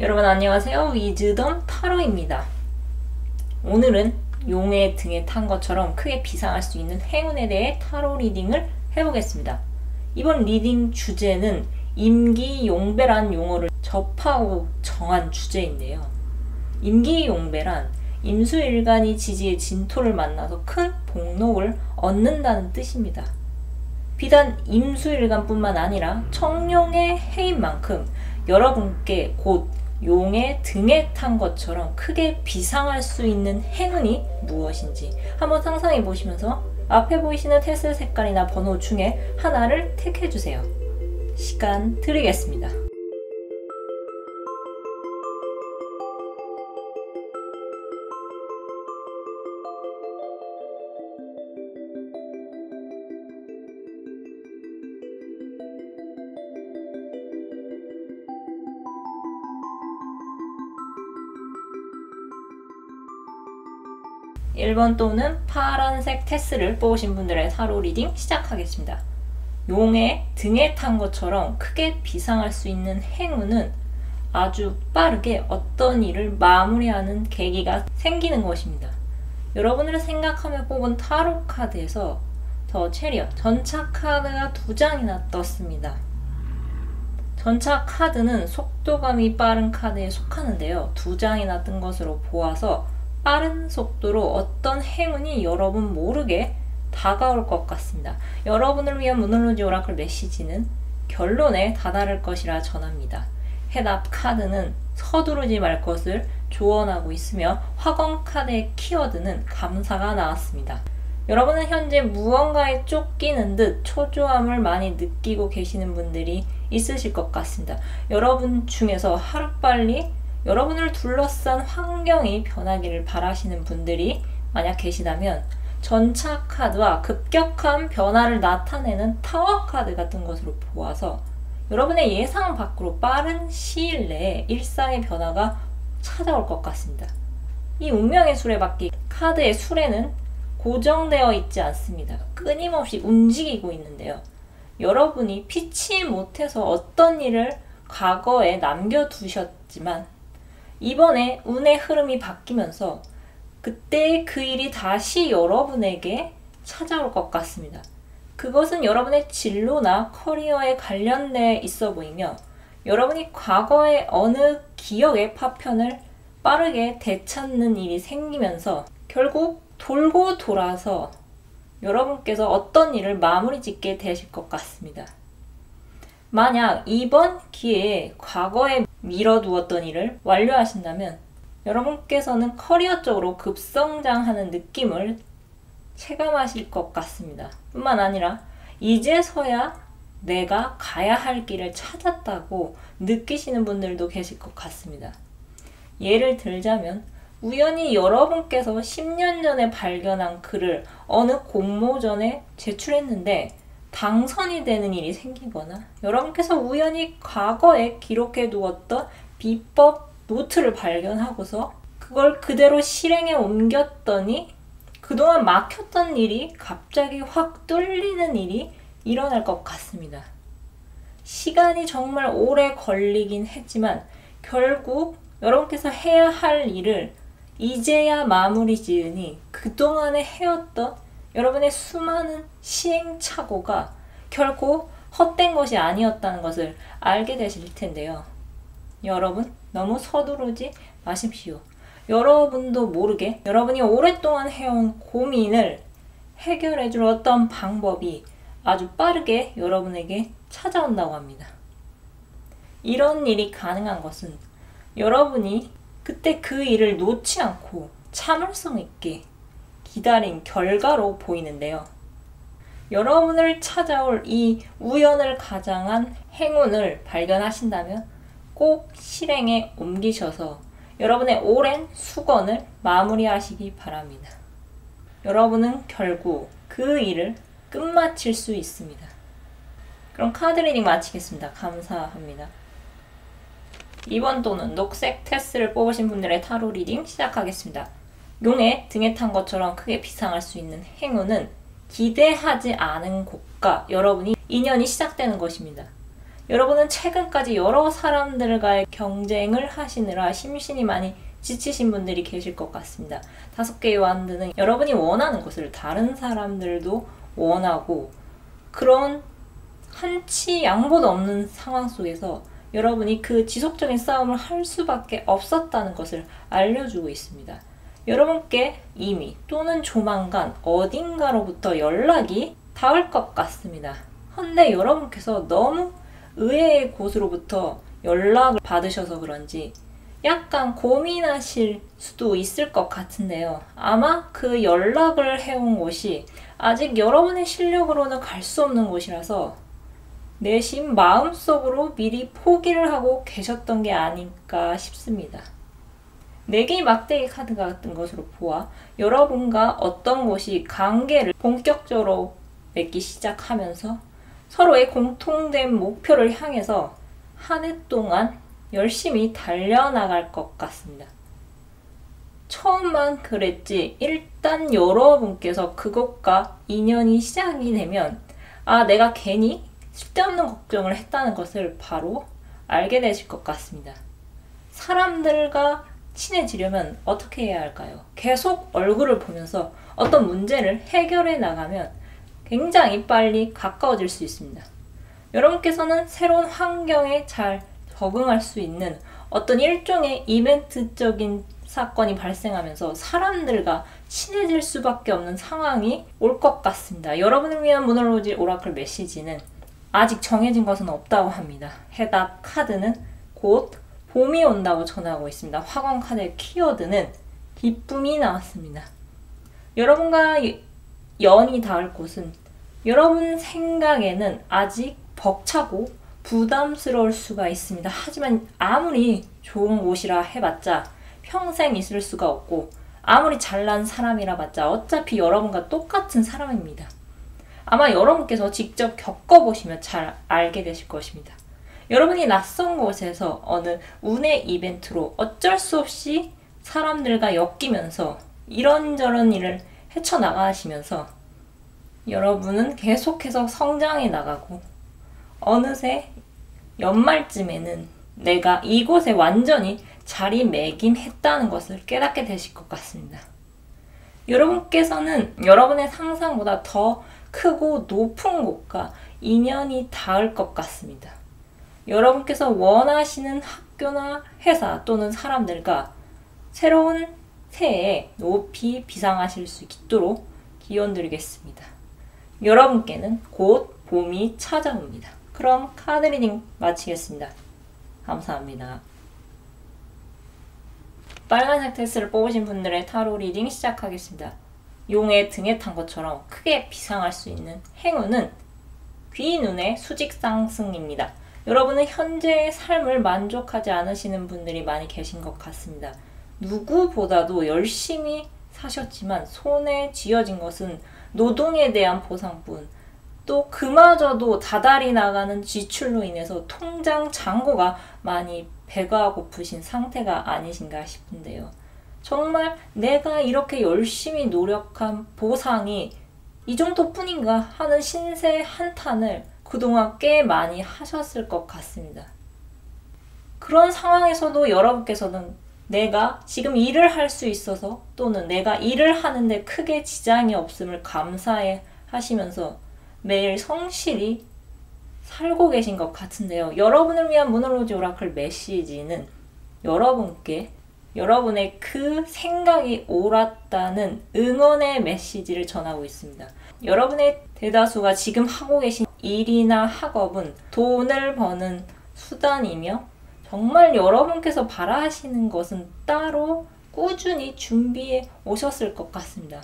여러분 안녕하세요. 위즈덤 타로입니다. 오늘은 용의 등에 탄 것처럼 크게 비상할 수 있는 행운에 대해 타로 리딩을 해보겠습니다. 이번 리딩 주제는 임기용배란 용어를 접하고 정한 주제인데요. 임기용배란 임수일간이 지지의 진토를 만나서 큰 복록을 얻는다는 뜻입니다. 비단 임수일간뿐만 아니라 청룡의 해인 만큼 여러분께 곧 용의 등에 탄 것처럼 크게 비상할 수 있는 행운이 무엇인지 한번 상상해 보시면서 앞에 보이시는 테슬 색깔이나 번호 중에 하나를 택해주세요. 시간 드리겠습니다. (1번) 또는 파란색 테슬을 뽑으신 분들의 타로 리딩 시작하겠습니다. 용의 등에 탄 것처럼 크게 비상할 수 있는 행운은 아주 빠르게 어떤 일을 마무리하는 계기가 생기는 것입니다. 여러분을 생각하며 뽑은 타로 카드에서 더 체리엇, 전차 카드가 2장이나 떴습니다. 전차 카드는 속도감이 빠른 카드에 속하는데요. 2장이나 뜬 것으로 보아서 빠른 속도로 어떤 행운이 여러분 모르게 다가올 것 같습니다. 여러분을 위한 문홀로지 오라클 메시지는 결론에 다다를 것이라 전합니다. 해답 카드는 서두르지 말 것을 조언하고 있으며 화건 카드의 키워드는 감사가 나왔습니다. 여러분은 현재 무언가에 쫓기는 듯 초조함을 많이 느끼고 계시는 분들이 있으실 것 같습니다. 여러분 중에서 하루빨리 여러분을 둘러싼 환경이 변하기를 바라시는 분들이 만약 계시다면 전차 카드와 급격한 변화를 나타내는 타워 카드 같은 것으로 보아서 여러분의 예상 밖으로 빠른 시일 내에 일상의 변화가 찾아올 것 같습니다. 이 운명의 수레바퀴 카드의 수레는 고정되어 있지 않습니다. 끊임없이 움직이고 있는데요. 여러분이 피치 못해서 어떤 일을 과거에 남겨두셨지만 이번에 운의 흐름이 바뀌면서 그때 그 일이 다시 여러분에게 찾아올 것 같습니다. 그것은 여러분의 진로나 커리어에 관련돼 있어 보이며 여러분이 과거의 어느 기억의 파편을 빠르게 되찾는 일이 생기면서 결국 돌고 돌아서 여러분께서 어떤 일을 마무리 짓게 되실 것 같습니다. 만약 이번 기회에 과거에 미뤄두었던 일을 완료하신다면 여러분께서는 커리어적으로 급성장하는 느낌을 체감하실 것 같습니다. 뿐만 아니라 이제서야 내가 가야 할 길을 찾았다고 느끼시는 분들도 계실 것 같습니다. 예를 들자면 우연히 여러분께서 10년 전에 발견한 글을 어느 공모전에 제출했는데 당선이 되는 일이 생기거나 여러분께서 우연히 과거에 기록해 두었던 비법 노트를 발견하고서 그걸 그대로 실행에 옮겼더니 그동안 막혔던 일이 갑자기 확 뚫리는 일이 일어날 것 같습니다. 시간이 정말 오래 걸리긴 했지만 결국 여러분께서 해야 할 일을 이제야 마무리 지으니 그동안에 해왔던 여러분의 수많은 시행착오가 결코 헛된 것이 아니었다는 것을 알게 되실 텐데요. 여러분 너무 서두르지 마십시오. 여러분도 모르게 여러분이 오랫동안 해온 고민을 해결해줄 어떤 방법이 아주 빠르게 여러분에게 찾아온다고 합니다. 이런 일이 가능한 것은 여러분이 그때 그 일을 놓지 않고 참을성 있게 기다린 결과로 보이는데요. 여러분을 찾아올 이 우연을 가장한 행운을 발견하신다면 꼭 실행에 옮기셔서 여러분의 오랜 수건을 마무리하시기 바랍니다. 여러분은 결국 그 일을 끝마칠 수 있습니다. 그럼 카드 리딩 마치겠습니다. 감사합니다. 2번 또는 녹색 테스를 뽑으신 분들의 타로 리딩 시작하겠습니다. 용의 등에 탄 것처럼 크게 비상할 수 있는 행운은 기대하지 않은 곳과 여러분이 인연이 시작되는 것입니다. 여러분은 최근까지 여러 사람들과의 경쟁을 하시느라 심신이 많이 지치신 분들이 계실 것 같습니다. 5개의 완드는 여러분이 원하는 것을 다른 사람들도 원하고 그런 한치 양보도 없는 상황 속에서 여러분이 그 지속적인 싸움을 할 수밖에 없었다는 것을 알려주고 있습니다. 여러분께 이미 또는 조만간 어딘가로부터 연락이 닿을 것 같습니다. 헌데 여러분께서 너무 의외의 곳으로부터 연락을 받으셔서 그런지 약간 고민하실 수도 있을 것 같은데요. 아마 그 연락을 해온 곳이 아직 여러분의 실력으로는 갈 수 없는 곳이라서 내심 마음속으로 미리 포기를 하고 계셨던 게 아닐까 싶습니다. 4개의 막대기 카드 같은 것으로 보아 여러분과 어떤 곳이 관계를 본격적으로 맺기 시작하면서 서로의 공통된 목표를 향해서 한 해 동안 열심히 달려나갈 것 같습니다. 처음만 그랬지 일단 여러분께서 그것과 인연이 시작이 되면 내가 괜히 쓸데없는 걱정을 했다는 것을 바로 알게 되실 것 같습니다. 사람들과 친해지려면 어떻게 해야 할까요? 계속 얼굴을 보면서 어떤 문제를 해결해 나가면 굉장히 빨리 가까워질 수 있습니다. 여러분께서는 새로운 환경에 잘 적응할 수 있는 어떤 일종의 이벤트적인 사건이 발생하면서 사람들과 친해질 수밖에 없는 상황이 올 것 같습니다. 여러분을 위한 모노로지 오라클 메시지는 아직 정해진 것은 없다고 합니다. 해답 카드는 곧 봄이 온다고 전하고 있습니다. 화관 카드의 키워드는 기쁨이 나왔습니다. 여러분과 연이 닿을 곳은 여러분 생각에는 아직 벅차고 부담스러울 수가 있습니다. 하지만 아무리 좋은 곳이라 해봤자 평생 있을 수가 없고 아무리 잘난 사람이라 봤자 어차피 여러분과 똑같은 사람입니다. 아마 여러분께서 직접 겪어보시면 잘 알게 되실 것입니다. 여러분이 낯선 곳에서 어느 운의 이벤트로 어쩔 수 없이 사람들과 엮이면서 이런저런 일을 헤쳐나가시면서 여러분은 계속해서 성장해 나가고 어느새 연말쯤에는 내가 이곳에 완전히 자리매김했다는 것을 깨닫게 되실 것 같습니다. 여러분께서는 여러분의 상상보다 더 크고 높은 곳과 인연이 닿을 것 같습니다. 여러분께서 원하시는 학교나 회사 또는 사람들과 새로운 새해에 높이 비상하실 수 있도록 기원드리겠습니다. 여러분께는 곧 봄이 찾아옵니다. 그럼 카드 리딩 마치겠습니다. 감사합니다. 빨간색 테스를 뽑으신 분들의 타로 리딩 시작하겠습니다. 용의 등에 탄 것처럼 크게 비상할 수 있는 행운은 귀눈의 수직 상승입니다. 여러분은 현재의 삶을 만족하지 않으시는 분들이 많이 계신 것 같습니다. 누구보다도 열심히 사셨지만 손에 쥐어진 것은 노동에 대한 보상뿐, 또 그마저도 다달이 나가는 지출로 인해서 통장 잔고가 많이 배가 고프신 상태가 아니신가 싶은데요. 정말 내가 이렇게 열심히 노력한 보상이 이 정도뿐인가 하는 신세 한탄을 그동안 꽤 많이 하셨을 것 같습니다. 그런 상황에서도 여러분께서는 내가 지금 일을 할 수 있어서 또는 내가 일을 하는데 크게 지장이 없음을 감사해 하시면서 매일 성실히 살고 계신 것 같은데요. 여러분을 위한 모노로지 오라클 메시지는 여러분께 여러분의 그 생각이 옳았다는 응원의 메시지를 전하고 있습니다. 여러분의 대다수가 지금 하고 계신 일이나 학업은 돈을 버는 수단이며 정말 여러분께서 바라시는 것은 따로 꾸준히 준비해 오셨을 것 같습니다.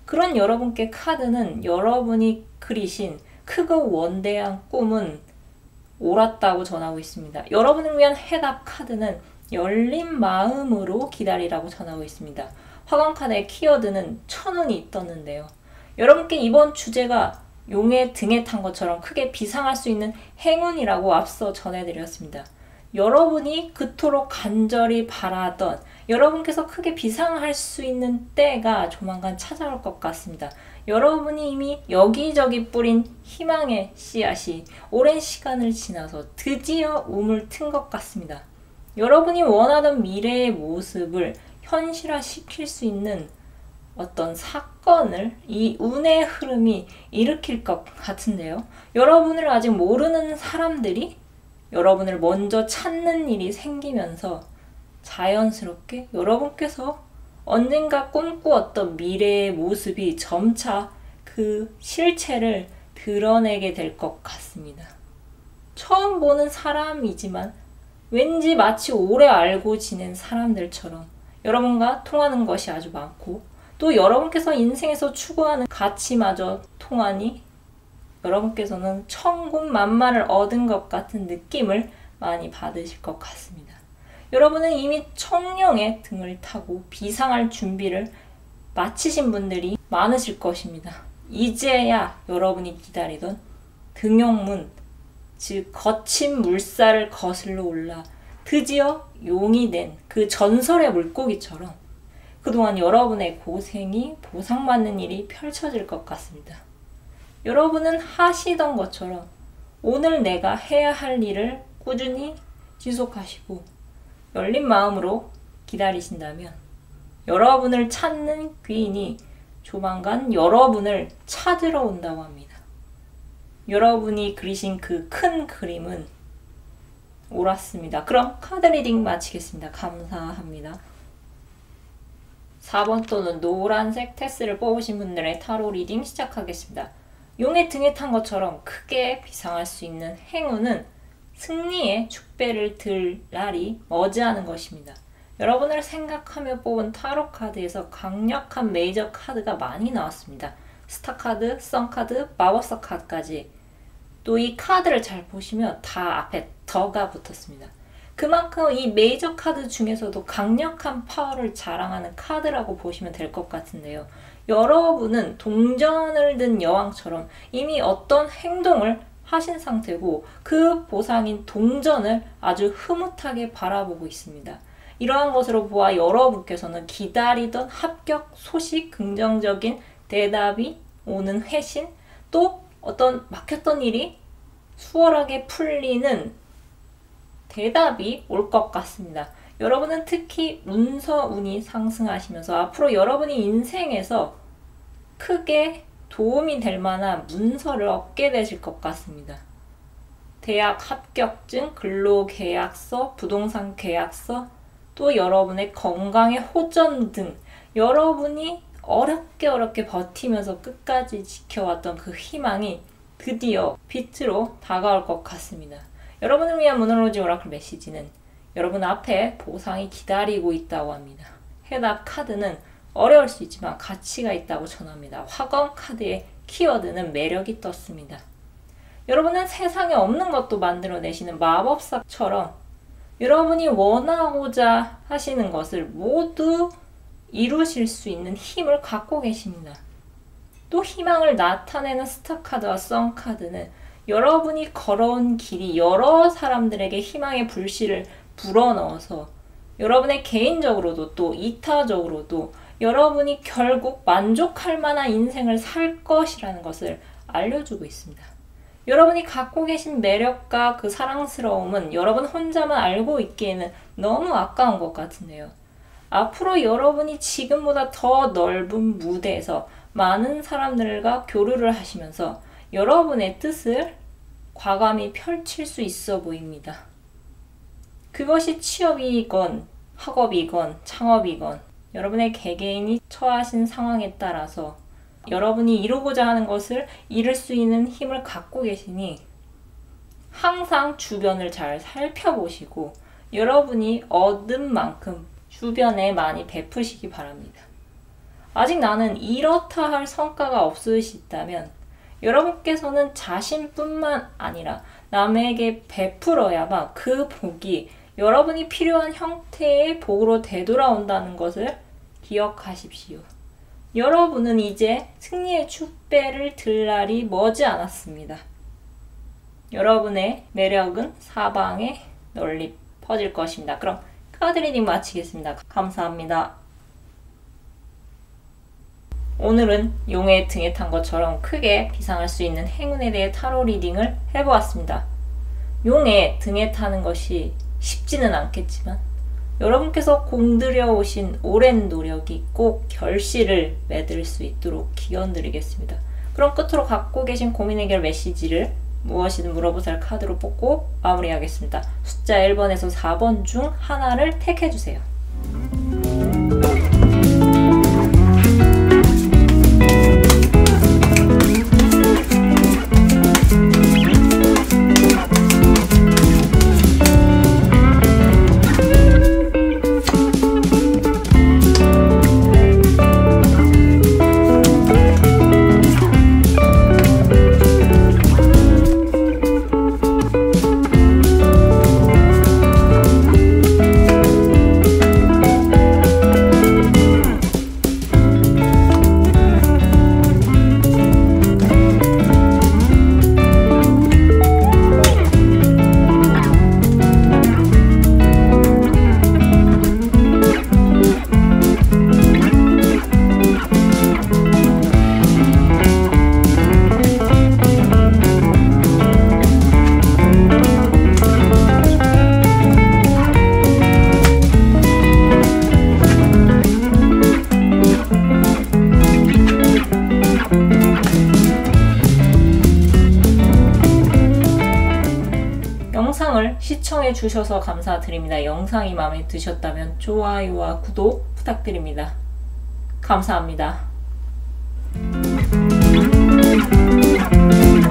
그런 여러분께 카드는 여러분이 그리신 크고 원대한 꿈은 옳았다고 전하고 있습니다. 여러분을 위한 해답 카드는 열린 마음으로 기다리라고 전하고 있습니다. 화관 카드의 키워드는 천운이 떴는데요. 여러분께 이번 주제가 용의 등에 탄 것처럼 크게 비상할 수 있는 행운이라고 앞서 전해드렸습니다. 여러분이 그토록 간절히 바라던 여러분께서 크게 비상할 수 있는 때가 조만간 찾아올 것 같습니다. 여러분이 이미 여기저기 뿌린 희망의 씨앗이 오랜 시간을 지나서 드디어 우물 튼 것 같습니다. 여러분이 원하던 미래의 모습을 현실화시킬 수 있는 어떤 사건을 이 운의 흐름이 일으킬 것 같은데요. 여러분을 아직 모르는 사람들이 여러분을 먼저 찾는 일이 생기면서 자연스럽게 여러분께서 언젠가 꿈꾸었던 미래의 모습이 점차 그 실체를 드러내게 될 것 같습니다. 처음 보는 사람이지만 왠지 마치 오래 알고 지낸 사람들처럼 여러분과 통하는 것이 아주 많고, 또 여러분께서 인생에서 추구하는 가치마저 통하니 여러분께서는 천군만마를 얻은 것 같은 느낌을 많이 받으실 것 같습니다. 여러분은 이미 청룡의 등을 타고 비상할 준비를 마치신 분들이 많으실 것입니다. 이제야 여러분이 기다리던 등용문, 즉 거친 물살을 거슬러 올라 드디어 용이 된 그 전설의 물고기처럼 그동안 여러분의 고생이 보상받는 일이 펼쳐질 것 같습니다. 여러분은 하시던 것처럼 오늘 내가 해야 할 일을 꾸준히 지속하시고 열린 마음으로 기다리신다면 여러분을 찾는 귀인이 조만간 여러분을 찾으러 온다고 합니다. 여러분이 그리신 그 큰 그림은 옳았습니다. 그럼 카드 리딩 마치겠습니다. 감사합니다. 4번 또는 노란색 테스를 뽑으신 분들의 타로 리딩 시작하겠습니다. 용의 등에 탄 것처럼 크게 비상할 수 있는 행운은 승리의 축배를 들 날이 머지않은 것입니다. 여러분을 생각하며 뽑은 타로 카드에서 강력한 메이저 카드가 많이 나왔습니다. 스타 카드, 선 카드, 마법사 카드까지. 또 이 카드를 잘 보시면 다 앞에 더가 붙었습니다. 그만큼 이 메이저 카드 중에서도 강력한 파워를 자랑하는 카드라고 보시면 될 것 같은데요. 여러분은 동전을 든 여왕처럼 이미 어떤 행동을 하신 상태고 그 보상인 동전을 아주 흐뭇하게 바라보고 있습니다. 이러한 것으로 보아 여러분께서는 기다리던 합격 소식, 긍정적인 대답이 오는 회신, 또 어떤 막혔던 일이 수월하게 풀리는 대답이 올 것 같습니다. 여러분은 특히 문서운이 상승하시면서 앞으로 여러분이 인생에서 크게 도움이 될 만한 문서를 얻게 되실 것 같습니다. 대학 합격증, 근로계약서, 부동산 계약서, 또 여러분의 건강의 호전 등 여러분이 어렵게 버티면서 끝까지 지켜왔던 그 희망이 드디어 빛으로 다가올 것 같습니다. 여러분을 위한 모노로지 오라클 메시지는 여러분 앞에 보상이 기다리고 있다고 합니다. 해답 카드는 어려울 수 있지만 가치가 있다고 전합니다. 화검 카드의 키워드는 매력이 떴습니다. 여러분은 세상에 없는 것도 만들어내시는 마법사처럼 여러분이 원하고자 하시는 것을 모두 이루실 수 있는 힘을 갖고 계십니다. 또 희망을 나타내는 스타 카드와 선 카드는 여러분이 걸어온 길이 여러 사람들에게 희망의 불씨를 불어넣어서 여러분의 개인적으로도 또 이타적으로도 여러분이 결국 만족할 만한 인생을 살 것이라는 것을 알려주고 있습니다. 여러분이 갖고 계신 매력과 그 사랑스러움은 여러분 혼자만 알고 있기에는 너무 아까운 것 같은데요. 앞으로 여러분이 지금보다 더 넓은 무대에서 많은 사람들과 교류를 하시면서 여러분의 뜻을 과감히 펼칠 수 있어 보입니다. 그것이 취업이건 학업이건 창업이건 여러분의 개개인이 처하신 상황에 따라서 여러분이 이루고자 하는 것을 이룰 수 있는 힘을 갖고 계시니 항상 주변을 잘 살펴보시고 여러분이 얻은 만큼 주변에 많이 베푸시기 바랍니다. 아직 나는 이렇다 할 성과가 없으시다면 여러분께서는 자신뿐만 아니라 남에게 베풀어야만 그 복이 여러분이 필요한 형태의 복으로 되돌아온다는 것을 기억하십시오. 여러분은 이제 승리의 축배를 들 날이 머지않았습니다. 여러분의 매력은 사방에 널리 퍼질 것입니다. 그럼 카드 리딩 마치겠습니다. 감사합니다. 오늘은 용의 등에 탄 것처럼 크게 비상할 수 있는 행운에 대해 타로 리딩을 해보았습니다. 용의 등에 타는 것이 쉽지는 않겠지만 여러분께서 공들여 오신 오랜 노력이 꼭 결실을 맺을 수 있도록 기원드리겠습니다. 그럼 끝으로 갖고 계신 고민 해결 메시지를 무엇이든 물어보살 카드로 뽑고 마무리하겠습니다. 숫자 1번에서 4번 중 하나를 택해주세요. 영상을 시청해 주셔서 감사드립니다. 영상이 마음에 드셨다면 좋아요와 구독 부탁드립니다. 감사합니다.